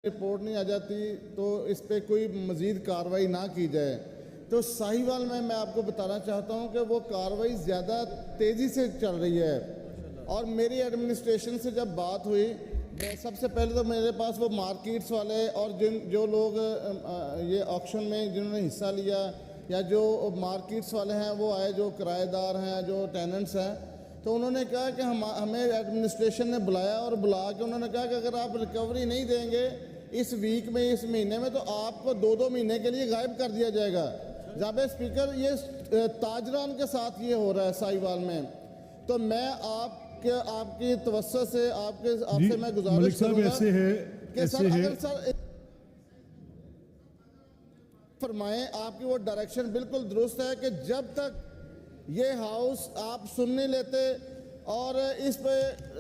Report نہیں آ جاتی تو اس پہ کوئی مزید کارروائی نہ کی جائے. تو ساہیوال میں آپ کو بتانا چاہتا ہوں کہ وہ کارروائی زیادہ تیزی سے چل رہی ہے. اور میری ایڈمنسٹریشن سے جب بات ہوئی، سب سے پہلے تو میرے پاس وہ مارکیٹس والے اور جو لوگ یہ آکشن میں جنہوں نے حصہ لیا یا جو مارکیٹس والے ہیں وہ آئے، جو کرایہ دار ہیں، جو ٹیننٹس ہیں، تو انہوں نے کہا کہ ہمیں ایڈمنسٹریشن نے بلایا اور بلا کے انہوں نے کہا کہ اگر آپ ریکوری نہیں دیں گے اس ویک میں، اس مہینے میں، تو آپ کو 2 مہینے کے لیے غائب کر دیا جائے گا. جناب اسپیکر، یہ تاجران کے ساتھ یہ ہو رہا ہے ساہیوال میں. تو میں آپ کی توسط سے آپ سے میں گزارش کروں گا کہ سر اگر سر فرمائیں، آپ کی وہ ڈائریکشن بالکل درست ہے کہ جب تک یہ ہاؤس آپ سن نہیں لیتے اور اس پہ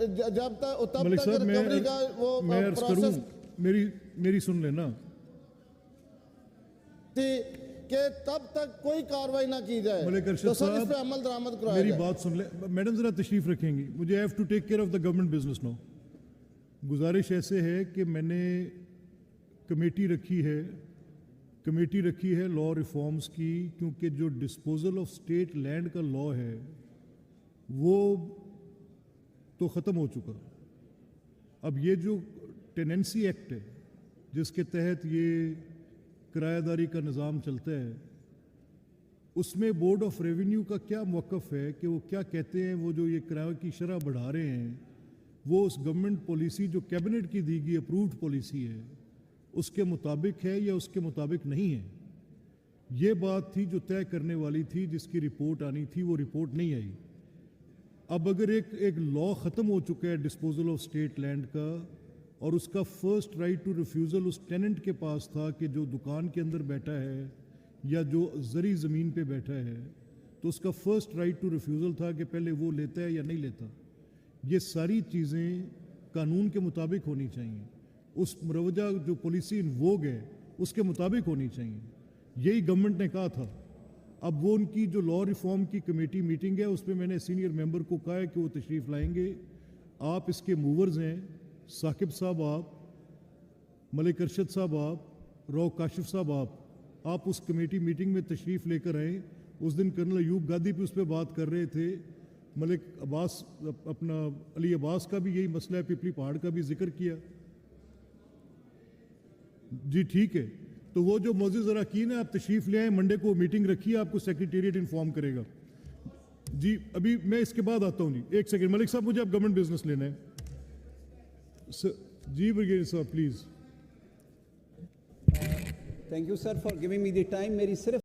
جب تک تب تک ریکوری کا وہ پروسیس میری سن لینا کہ تب تک کوئی کاروائی نہ کی جائے، تو سر اس پہ عمل درآمد کرایا میری جائے. بات سن لیں. میڈم ذرا تشریف رکھیں گی. مجھے have to take care of the government business no. گزارش ایسے ہے کہ میں نے کمیٹی رکھی ہے لا ریفارمز کی، کیونکہ جو ڈسپوزل آف اسٹیٹ لینڈ کا لا ہے وہ تو ختم ہو چکا. اب یہ جو ٹیننسی ایکٹ ہے جس کے تحت یہ کرایہ داری کا نظام چلتا ہے، اس میں بورڈ آف ریونیو کا کیا موقف ہے کہ وہ کیا کہتے ہیں؟ وہ جو یہ کرایہ کی شرح بڑھا رہے ہیں وہ اس گورنمنٹ پالیسی جو کیبنٹ کی دی گئی اپرووڈ پالیسی ہے اس کے مطابق ہے یا اس کے مطابق نہیں ہے؟ یہ بات تھی جو طے کرنے والی تھی، جس کی رپورٹ آنی تھی، وہ رپورٹ نہیں آئی. اب اگر ایک لا ختم ہو چکا ہے ڈسپوزل آف اسٹیٹ لینڈ کا، اور اس کا فرسٹ رائٹ ٹو ریفیوزل اس ٹیننٹ کے پاس تھا کہ جو دکان کے اندر بیٹھا ہے یا جو زرعی زمین پہ بیٹھا ہے، تو اس کا فرسٹ رائٹ ٹو ریفیوزل تھا کہ پہلے وہ لیتا ہے یا نہیں لیتا. یہ ساری چیزیں قانون کے مطابق ہونی چاہیے، اس مروجہ جو پالیسی انووگ ہے اس کے مطابق ہونی چاہیے. یہی گورنمنٹ نے کہا تھا. اب وہ ان کی جو لا ریفارم کی کمیٹی میٹنگ ہے اس پہ میں نے سینئر ممبر کو کہا ہے کہ وہ تشریف لائیں گے. آپ اس کے موورز ہیں، ثاقب صاحب، آپ ملک ارشد صاحب، آپ رو کاشف صاحب، آپ اس کمیٹی میٹنگ میں تشریف لے کر آئیں. اس دن کرنل ایوب گادی پہ اس پہ بات کر رہے تھے. ملک عباس اپنا علی عباس کا بھی یہی مسئلہ ہے، پپلی پہاڑ کا بھی ذکر کیا. جی ٹھیک ہے. تو وہ جو معزز اراکین ہے آپ تشریف لے آئیں، منڈے کو میٹنگ رکھی، آپ کو سیکریٹریٹ انفارم کرے گا. جی ابھی میں اس کے بعد آتا ہوں. جی ایک سیکنڈ ملک صاحب، مجھے اب گورنمنٹ بزنس لینا ہے. جی بریگیڈیئر صاحب please. Thank you sir for giving me the time. میری صرف